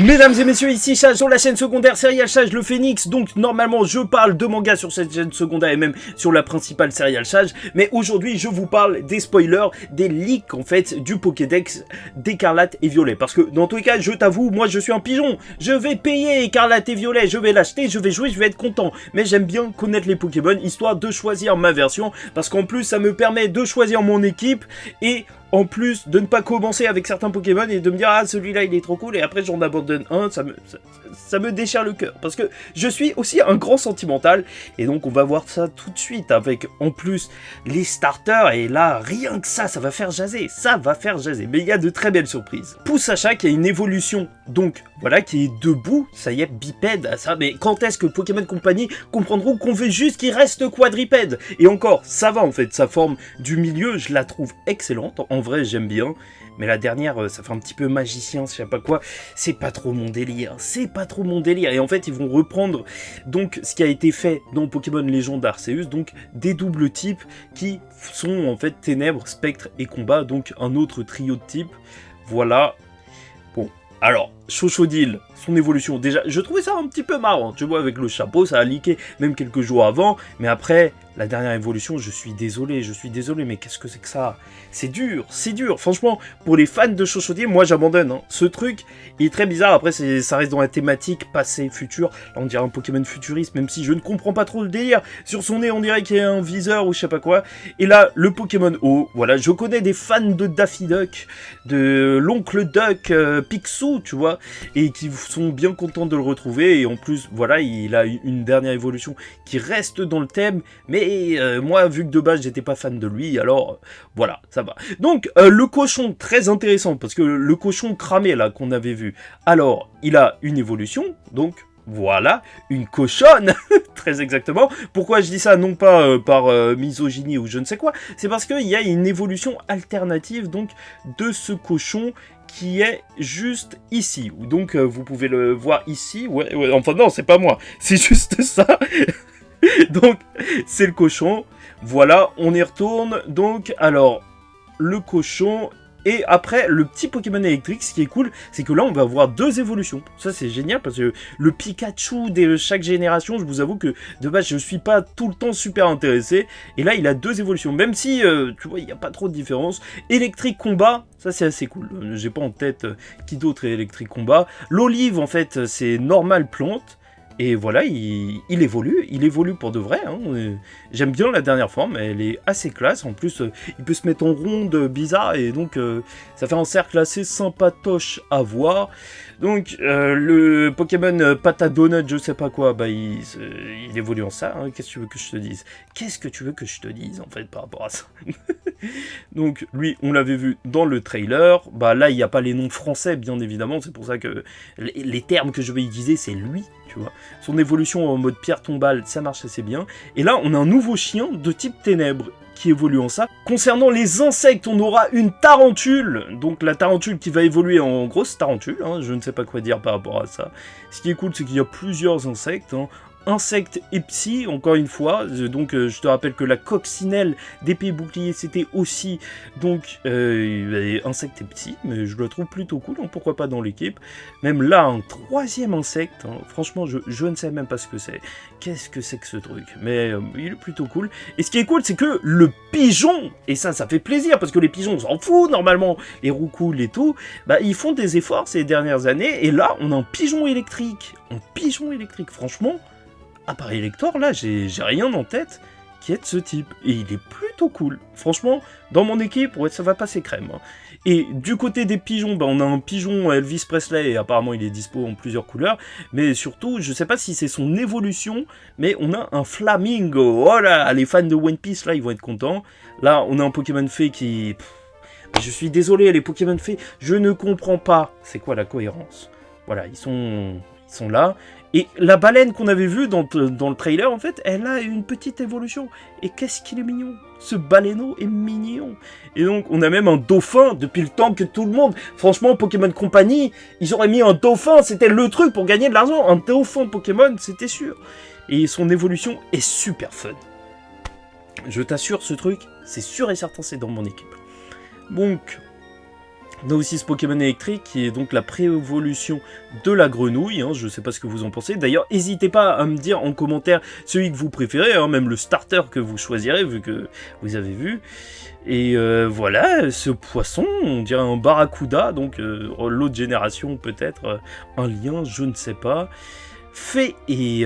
Mesdames et messieurs, ici Chage sur la chaîne secondaire Serial Chage le Phénix. Donc normalement je parle de manga sur cette chaîne secondaire et même sur la principale Serial Chage. Mais aujourd'hui je vous parle des spoilers, des leaks en fait du Pokédex d'Écarlate et Violet. Parce que dans tous les cas, je t'avoue, moi je suis un pigeon. Je vais payer Écarlate et Violet, je vais l'acheter, je vais jouer, je vais être content. Mais j'aime bien connaître les Pokémon histoire de choisir ma version. Parce qu'en plus ça me permet de choisir mon équipe et... en plus de ne pas commencer avec certains Pokémon et de me dire ah celui-là il est trop cool et après j'en abandonne un, ça me déchire le cœur parce que je suis aussi un grand sentimental et donc on va voir ça tout de suite avec en plus les starters et là rien que ça va faire jaser, mais il y a de très belles surprises. Poussacha qui a une évolution donc voilà qui est debout, ça y est bipède, ça mais quand est-ce que Pokémon Company comprendront qu'on veut juste qu'il reste quadripède et encore ça va en fait, sa forme du milieu je la trouve excellente. En vrai, j'aime bien, mais la dernière, ça fait un petit peu magicien, je sais pas quoi, c'est pas trop mon délire, et en fait, ils vont reprendre, donc, ce qui a été fait dans Pokémon Légende Arceus, donc, des doubles types qui sont, en fait, Ténèbres, Spectre et Combat, donc, un autre trio de types, voilà, bon, alors, Chochodile, son évolution, déjà, je trouvais ça un petit peu marrant, tu vois, avec le chapeau, ça a leaké même quelques jours avant, mais après, la dernière évolution, je suis désolé, mais qu'est-ce que c'est que ça? C'est dur, franchement, pour les fans de Chochodier, moi j'abandonne, hein. Ce truc, il est très bizarre, après ça reste dans la thématique passé, futur, là on dirait un Pokémon futuriste, même si je ne comprends pas trop le délire, sur son nez on dirait qu'il y a un viseur ou je sais pas quoi, et là, le Pokémon O, voilà, je connais des fans de Daffy Duck, de l'oncle Duck, Picsou, tu vois, et qui sont bien contents de le retrouver, et en plus, voilà, il a une dernière évolution qui reste dans le thème, mais moi, vu que de base, j'étais pas fan de lui, alors, voilà, ça va. Donc, le cochon, très intéressant, parce que le cochon cramé, là, qu'on avait vu, alors, il a une évolution, donc... voilà, une cochonne, très exactement. Pourquoi je dis ça, non pas par misogynie ou je ne sais quoi, c'est parce qu'il y a une évolution alternative donc de ce cochon qui est juste ici. Donc vous pouvez le voir ici, ouais, enfin non, c'est pas moi, c'est juste ça. Donc c'est le cochon, voilà, on y retourne. Donc alors, le cochon... et après, le petit Pokémon électrique, ce qui est cool, c'est que là, on va avoir deux évolutions. Ça, c'est génial, parce que le Pikachu de chaque génération, je vous avoue que, de base, je suis pas tout le temps super intéressé. Et là, il a deux évolutions, même si, tu vois, il n'y a pas trop de différence. Électrique combat, ça, c'est assez cool. J'ai pas en tête qui d'autre est électrique combat. L'olive, en fait, c'est normal plante. Et voilà, il évolue pour de vrai. Hein. J'aime bien la dernière forme, elle est assez classe. En plus, il peut se mettre en ronde bizarre et donc ça fait un cercle assez sympatoche à voir. Donc le Pokémon Pata Donut, je sais pas quoi, bah il évolue en ça. Hein. Qu'est-ce que tu veux que je te dise? Qu'est-ce que tu veux que je te dise en fait par rapport à ça? Donc lui, on l'avait vu dans le trailer. Bah là, il n'y a pas les noms français, bien évidemment. C'est pour ça que les termes que je vais utiliser, c'est lui. Tu vois. Son évolution en mode pierre tombale, ça marche assez bien. Et là, on a un nouveau chien de type ténèbres qui évolue en ça. Concernant les insectes, on aura une tarentule. Donc la tarentule qui va évoluer en grosse tarentule. Hein, je ne sais pas quoi dire par rapport à ça. Ce qui est cool, c'est qu'il y a plusieurs insectes. Hein. Insectes et psy, encore une fois, donc je te rappelle que la coccinelle d'épée bouclier c'était aussi donc insecte et psy, mais je le trouve plutôt cool, hein, pourquoi pas dans l'équipe. Même là, un troisième insecte, hein, franchement je ne sais même pas ce que c'est. Qu'est-ce que c'est que ce truc? Mais il est plutôt cool. Et ce qui est cool, c'est que le pigeon, et ça fait plaisir, parce que les pigeons, on s'en fout normalement, les roucoules et tout, bah ils font des efforts ces dernières années, et là on a un pigeon électrique, franchement. Appareil lecteur, là, j'ai rien en tête qui est de ce type. Et il est plutôt cool. Franchement, dans mon équipe, ouais, ça va passer crème. Hein. Et du côté des pigeons, bah, on a un pigeon Elvis Presley, et apparemment il est dispo en plusieurs couleurs. Mais surtout, je sais pas si c'est son évolution, mais on a un flamingo. Oh là, les fans de One Piece, là, ils vont être contents. Là, on a un Pokémon fée qui... je suis désolé, les Pokémon fées, je ne comprends pas. C'est quoi la cohérence? Voilà, ils sont là. Et la baleine qu'on avait vue dans le trailer, en fait, elle a une petite évolution. Et qu'est-ce qu'il est mignon! Ce baleineau est mignon! Et donc, on a même un dauphin depuis le temps que tout le monde... Franchement, Pokémon Company, ils auraient mis un dauphin, c'était le truc pour gagner de l'argent. Un dauphin Pokémon, c'était sûr. Et son évolution est super fun. Je t'assure, ce truc, c'est sûr et certain, c'est dans mon équipe. Donc... On a aussi ce Pokémon électrique qui est donc la pré-évolution de la grenouille, hein, je sais pas ce que vous en pensez. D'ailleurs, n'hésitez pas à me dire en commentaire celui que vous préférez, hein, même le starter que vous choisirez, vu que vous avez vu. Et voilà, ce poisson, on dirait un barracuda, donc l'autre génération peut-être, un lien, je ne sais pas. Fée et...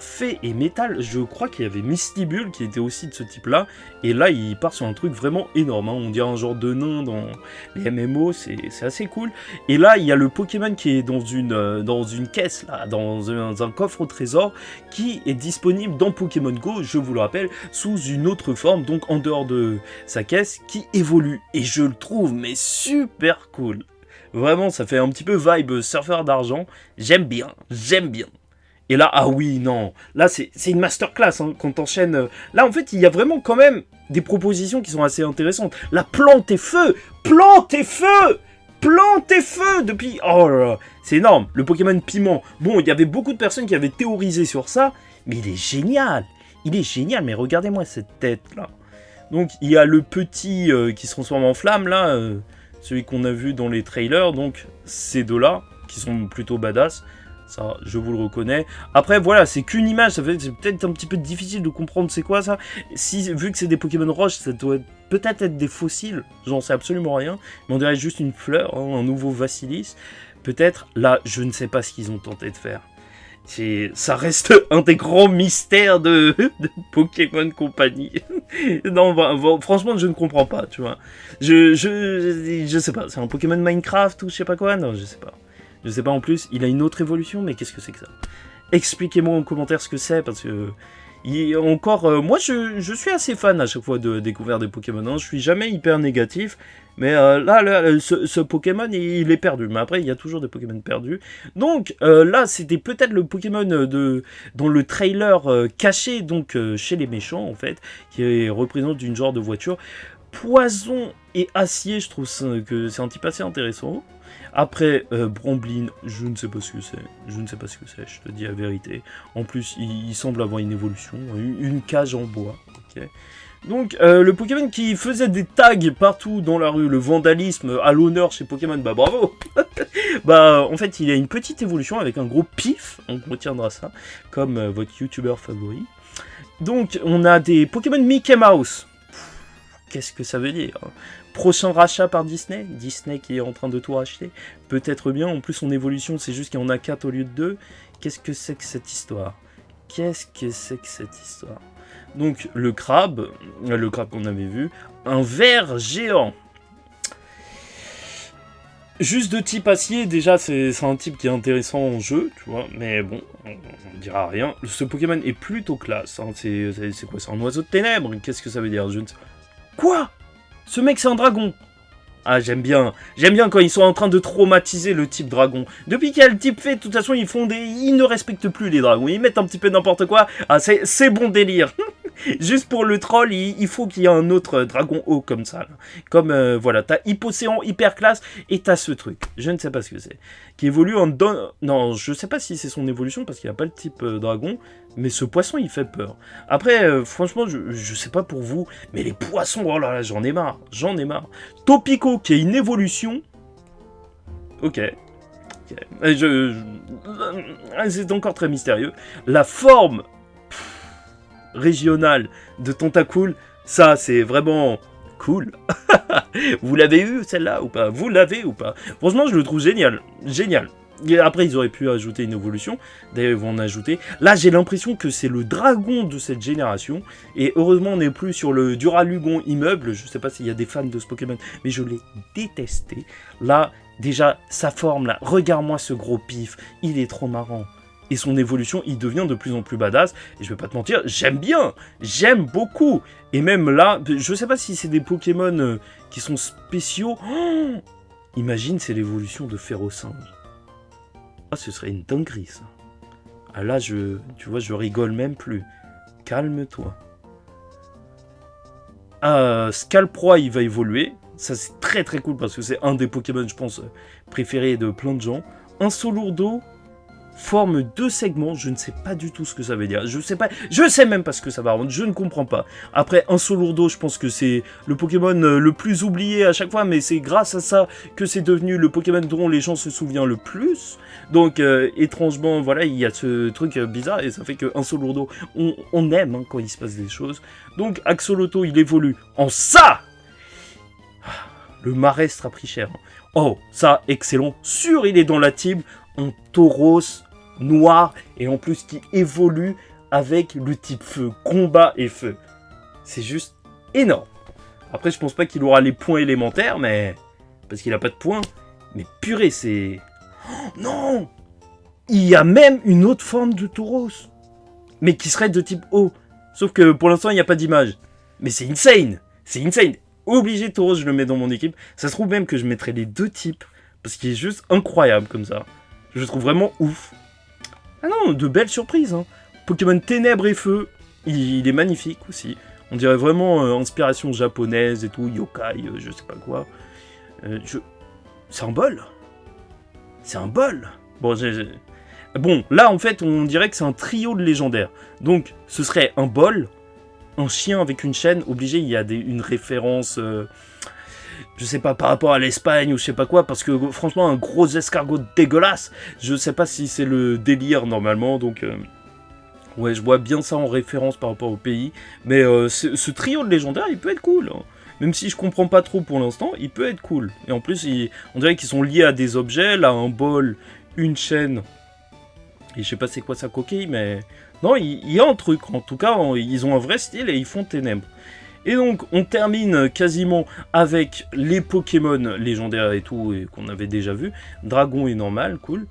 Fée et métal, je crois qu'il y avait Mystibule qui était aussi de ce type-là, et là il part sur un truc vraiment énorme, hein. On dirait un genre de nain dans les MMO, c'est assez cool. Et là il y a le Pokémon qui est dans une caisse, là, dans un coffre au trésor, qui est disponible dans Pokémon Go, je vous le rappelle, sous une autre forme, donc en dehors de sa caisse, qui évolue, et je le trouve mais super cool. Vraiment, ça fait un petit peu vibe surfeur d'argent, j'aime bien. Et là, ah oui, non, là c'est une masterclass, hein, quand t'enchaînes. Là en fait, il y a vraiment quand même des propositions qui sont assez intéressantes. La plante et feu depuis... Oh là là, c'est énorme, le Pokémon piment. Bon, il y avait beaucoup de personnes qui avaient théorisé sur ça, mais il est génial, mais regardez-moi cette tête là. Donc il y a le petit qui se transforme en flamme là, celui qu'on a vu dans les trailers, donc ces deux-là, qui sont plutôt badass. Ça, je vous le reconnais. Après, voilà, c'est qu'une image. C'est peut-être un petit peu difficile de comprendre c'est quoi ça. Vu que c'est des Pokémon roches, ça doit peut-être être des fossiles. J'en sais absolument rien. Mais on dirait juste une fleur, hein, un nouveau Vassilis. Peut-être, là, je ne sais pas ce qu'ils ont tenté de faire. Ça reste un des grands mystères de Pokémon Company. Non, franchement, je ne comprends pas, tu vois. Je sais pas, c'est un Pokémon Minecraft ou je sais pas quoi. Non, je sais pas. Je sais pas, en plus, il a une autre évolution, mais qu'est-ce que c'est que ça? Expliquez-moi en commentaire ce que c'est, parce que... moi, je suis assez fan à chaque fois de découvrir des Pokémon, hein. Je suis jamais hyper négatif, mais là ce Pokémon, il est perdu. Mais après, il y a toujours des Pokémon perdus. Donc, là, c'était peut-être le Pokémon dans le trailer caché, donc chez les méchants, en fait, qui représente une genre de voiture. Poison et acier, je trouve que c'est un type assez intéressant. Après, Bramblin, je ne sais pas ce que c'est. Je te dis la vérité. En plus, il semble avoir une évolution. Une cage en bois. Okay. Donc, le Pokémon qui faisait des tags partout dans la rue, le vandalisme à l'honneur chez Pokémon, bah bravo. Bah, en fait, il a une petite évolution avec un gros pif. On retiendra ça, comme votre youtubeur favori. Donc, on a des Pokémon Mickey Mouse. Qu'est-ce que ça veut dire? Prochain rachat par Disney? Disney qui est en train de tout racheter? Peut-être bien, en plus son évolution c'est juste qu'il y en a 4 au lieu de 2. Qu'est-ce que c'est que cette histoire? Donc le crabe qu'on avait vu, un ver géant. Juste de type acier, déjà c'est un type qui est intéressant en jeu, tu vois, mais bon, on dira rien. Ce Pokémon est plutôt classe, hein. C'est quoi? C'est un oiseau de ténèbres? Qu'est-ce que ça veut dire? Je ne sais. Quoi? Ce mec c'est un dragon. Ah, j'aime bien quand ils sont en train de traumatiser le type dragon. Depuis qu'il y a le type fait, de toute façon, ils ne respectent plus les dragons. Ils mettent un petit peu n'importe quoi. Ah, c'est bon délire. Juste pour le troll, il faut qu'il y ait un autre dragon haut comme ça. Là. Comme, voilà, t'as Hypocéan hyper classe et t'as ce truc. Je ne sais pas ce que c'est. Qui évolue en... Non, je sais pas si c'est son évolution parce qu'il n'y a pas le type dragon. Mais ce poisson, il fait peur. Après, franchement, je sais pas pour vous, mais les poissons, oh là là, j'en ai marre. Topico, qui est une évolution. Ok. C'est encore très mystérieux. La forme régionale de Tentacool, ça, c'est vraiment cool. Vous l'avez eu, celle-là, ou pas? Vous l'avez ou pas? Franchement, je le trouve génial. Génial. Et après, ils auraient pu ajouter une évolution. D'ailleurs, ils vont en ajouter. Là, j'ai l'impression que c'est le dragon de cette génération. Et heureusement, on n'est plus sur le Duralugon immeuble. Je sais pas s'il y a des fans de ce Pokémon, mais je l'ai détesté. Là, déjà, sa forme, là, regarde-moi ce gros pif. Il est trop marrant. Et son évolution, il devient de plus en plus badass. Et je vais pas te mentir, j'aime bien. J'aime beaucoup. Et même là, je sais pas si c'est des Pokémon qui sont spéciaux. Oh, imagine, c'est l'évolution de Ferrosinge. Ce serait une dinguerie, ça. Ah là, tu vois, je rigole même plus. Calme-toi. Scalproy, il va évoluer. Ça, c'est très très cool parce que c'est un des Pokémon, je pense, préférés de plein de gens. Un Solourdo. forme de segment, je ne sais pas du tout ce que ça veut dire. Je sais même pas ce que ça va rendre, je ne comprends pas. Après, Insolourdo, je pense que c'est le Pokémon le plus oublié à chaque fois, mais c'est grâce à ça que c'est devenu le Pokémon dont les gens se souviennent le plus. Donc, étrangement, voilà, il y a ce truc bizarre, et ça fait que Insolourdo, on aime quand il se passe des choses. Donc, Axolotl, il évolue en ça. Le Marestre a pris cher. Oh, ça, excellent. Sûr, il est dans la team. Un Tauros noir et en plus qui évolue avec le type feu, combat et feu. C'est juste énorme. Après, je pense pas qu'il aura les points élémentaires, mais parce qu'il a pas de points. Mais purée, c'est... Oh, non! Il y a même une autre forme de Tauros, mais qui serait de type eau. Sauf que pour l'instant, il n'y a pas d'image. Mais c'est insane! C'est insane! Obligé Tauros, je le mets dans mon équipe. Ça se trouve même que je mettrais les deux types, parce qu'il est juste incroyable comme ça. Je le trouve vraiment ouf. Ah non, de belles surprises. Hein. Pokémon Ténèbres et Feu, il est magnifique aussi. On dirait vraiment inspiration japonaise et tout, yokai, je sais pas quoi. C'est un bol. C'est un bol. Bon, bon, là en fait, on dirait que c'est un trio de légendaires. Donc, ce serait un bol, un chien avec une chaîne. Obligé, il y a une référence... je sais pas, par rapport à l'Espagne ou je sais pas quoi, parce que franchement, un gros escargot dégueulasse, je sais pas si c'est le délire normalement, donc ouais, je vois bien ça en référence par rapport au pays, mais ce trio de légendaires, il peut être cool, hein. Même si je comprends pas trop pour l'instant, il peut être cool. Et en plus, on dirait qu'ils sont liés à des objets, là, un bol, une chaîne, et je sais pas c'est quoi sa coquille, mais non, il y a un truc, en tout cas, ils ont un vrai style et ils font ténèbres. Et donc, on termine quasiment avec les Pokémon légendaires et tout, et qu'on avait déjà vu. Dragon est normal, cool.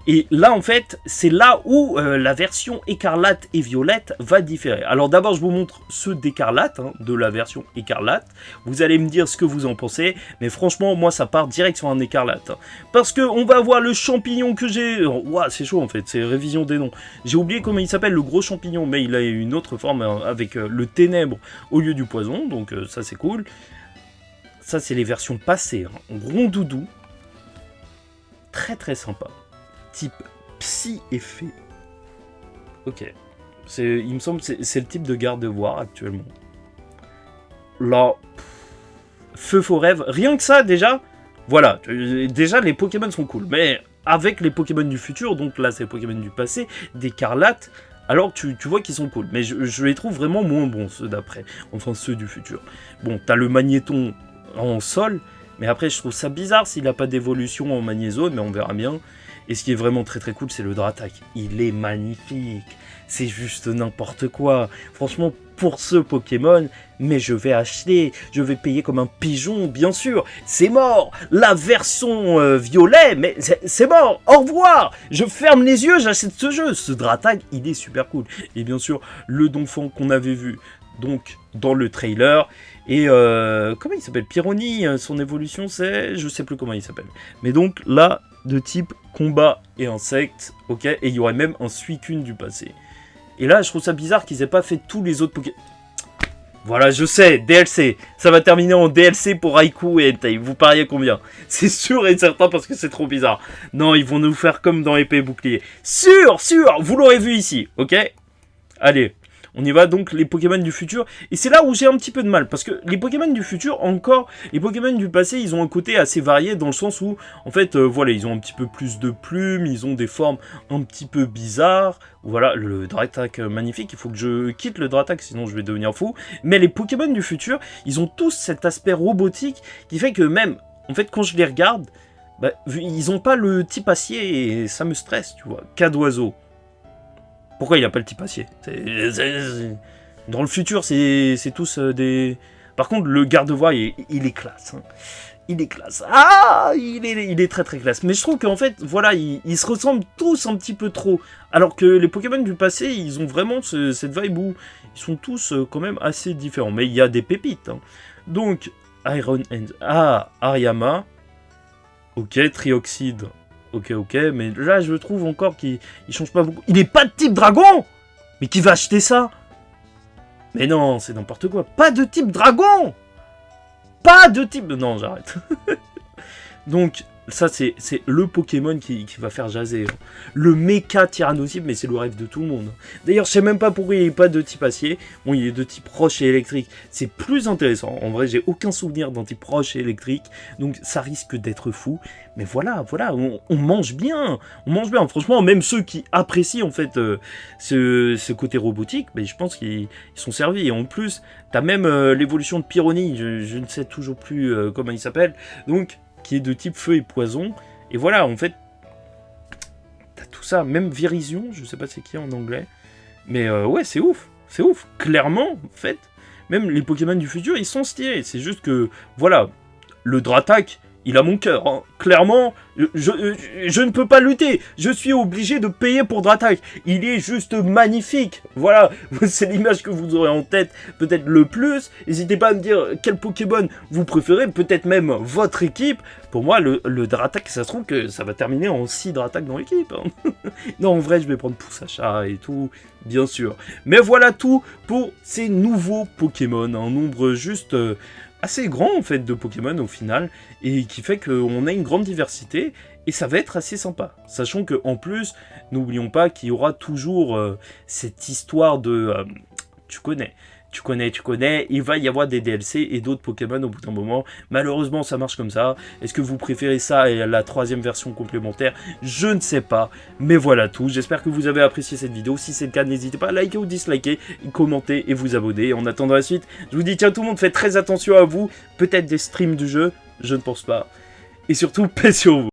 Et là, en fait, c'est là où la version écarlate et violette va différer. Alors d'abord, je vous montre ceux d'écarlate, hein, de la version écarlate. Vous allez me dire ce que vous en pensez, mais franchement, moi, ça part direct sur un écarlate. Hein. Parce qu'on va voir le champignon que j'ai... Ouah, c'est chaud, en fait, c'est révision des noms. J'ai oublié comment il s'appelle, le gros champignon, mais il a une autre forme, hein, avec le ténèbre au lieu du poison, donc ça, c'est cool. Ça, c'est les versions passées, hein. Rondoudou. Très, très sympa. Type psy et fée. Ok. Il me semble que c'est le type de garde-voir actuellement. Là, feu faux rêve. Rien que ça, déjà. Voilà. Déjà, les Pokémon sont cool. Mais avec les Pokémon du futur, donc là, c'est les Pokémon du passé, d'écarlate, alors tu vois qu'ils sont cool. Mais je les trouve vraiment moins bons, ceux d'après. Enfin, ceux du futur. Bon, t'as le magnéton en sol. Mais après, je trouve ça bizarre s'il n'a pas d'évolution en magnézone, mais on verra bien. Et ce qui est vraiment très très cool, c'est le Dratak. Il est magnifique. C'est juste n'importe quoi. Franchement, pour ce Pokémon, mais je vais acheter. Je vais payer comme un pigeon, bien sûr. C'est mort. La version violet, mais c'est mort. Au revoir. Je ferme les yeux, j'achète ce jeu. Ce Dratak, il est super cool. Et bien sûr, le Donphan qu'on avait vu donc dans le trailer. Et comment il s'appelle? Pyroni, son évolution c'est... Je sais plus comment il s'appelle. Mais donc là, de type combat et insectes, ok. Et il y aurait même un Suicune du passé. Et là, je trouve ça bizarre qu'ils aient pas fait tous les autres Pokémon. Voilà, je sais, DLC. Ça va terminer en DLC pour Raikou et Entei. Vous pariez combien? C'est sûr et certain parce que c'est trop bizarre. Non, ils vont nous faire comme dans Épée et Bouclier. Sûr, vous l'aurez vu ici, ok. Allez. On y va, donc les Pokémon du futur. Et c'est là où j'ai un petit peu de mal. Parce que les Pokémon du futur, encore, les Pokémon du passé, ils ont un côté assez varié. Dans le sens où, en fait, voilà, ils ont un petit peu plus de plumes. Ils ont des formes un petit peu bizarres. Voilà, le Dratak magnifique. Il faut que je quitte le Dratak, sinon je vais devenir fou. Mais les Pokémon du futur, ils ont tous cet aspect robotique qui fait que même, en fait, quand je les regarde, bah, ils ont pas le type acier et ça me stresse, tu vois. Cas d'oiseau. Pourquoi il n'a pas le type acier? Dans le futur, c'est tous des... Par contre, le garde-voie, il est classe. Hein. Il est classe. Ah, il est très très classe. Mais je trouve qu'en fait, voilà, ils se ressemblent tous un petit peu trop. Alors que les Pokémon du passé, ils ont vraiment cette vibe où ils sont tous quand même assez différents. Mais il y a des pépites. Hein. Donc, Iron Hand... Ah, Ariama. Ok, Trioxide. Ok, mais là, je trouve encore qu'il change pas beaucoup. Il est pas de type dragon! Mais qui va acheter ça? Mais non, c'est n'importe quoi. Pas de type dragon! Pas de type... Non, j'arrête. Donc, ça c'est le Pokémon qui va faire jaser. Hein. Le méca Tyrannosaure, mais c'est le rêve de tout le monde. D'ailleurs, je sais même pas pourquoi il n'est pas de type acier. Bon, il est de type roche et électrique. C'est plus intéressant. En vrai, j'ai aucun souvenir d'un type roche et électrique. Donc, ça risque d'être fou. Mais voilà, on mange bien. On mange bien. Franchement, même ceux qui apprécient en fait ce côté robotique, ben, je pense qu'ils sont servis. Et en plus, t'as même l'évolution de Pyroni. Je ne sais toujours plus comment il s'appelle. Donc, qui est de type feu et poison. Et voilà, en fait, t'as tout ça. Même Virizion, je sais pas c'est qui en anglais. Mais ouais, c'est ouf. C'est ouf. Clairement, en fait, même les Pokémon du futur, ils sont stylés. C'est juste que, voilà, le Dratak, il a mon cœur. Hein. Clairement, je ne peux pas lutter. Je suis obligé de payer pour Dratak. Il est juste magnifique. Voilà, c'est l'image que vous aurez en tête peut-être le plus. N'hésitez pas à me dire quel Pokémon vous préférez. Peut-être même votre équipe. Pour moi, le Dratak, ça se trouve que ça va terminer en 6 Dratak dans l'équipe. Hein. Non, en vrai, je vais prendre Poussacha et tout, bien sûr. Mais voilà tout pour ces nouveaux Pokémon. Un nombre juste... assez grand en fait de Pokémon au final, et qui fait qu'on a une grande diversité, et ça va être assez sympa. Sachant qu'en plus, n'oublions pas qu'il y aura toujours cette histoire de... tu connais, il va y avoir des DLC et d'autres Pokémon au bout d'un moment. Malheureusement, ça marche comme ça. Est-ce que vous préférez ça et la 3e version complémentaire? Je ne sais pas. Mais voilà tout. J'espère que vous avez apprécié cette vidéo. Si c'est le cas, n'hésitez pas à liker ou disliker, commenter et vous abonner. En attendant la suite, je vous dis tiens tout le monde, faites très attention à vous. Peut-être des streams du jeu, je ne pense pas. Et surtout, paix sur vous.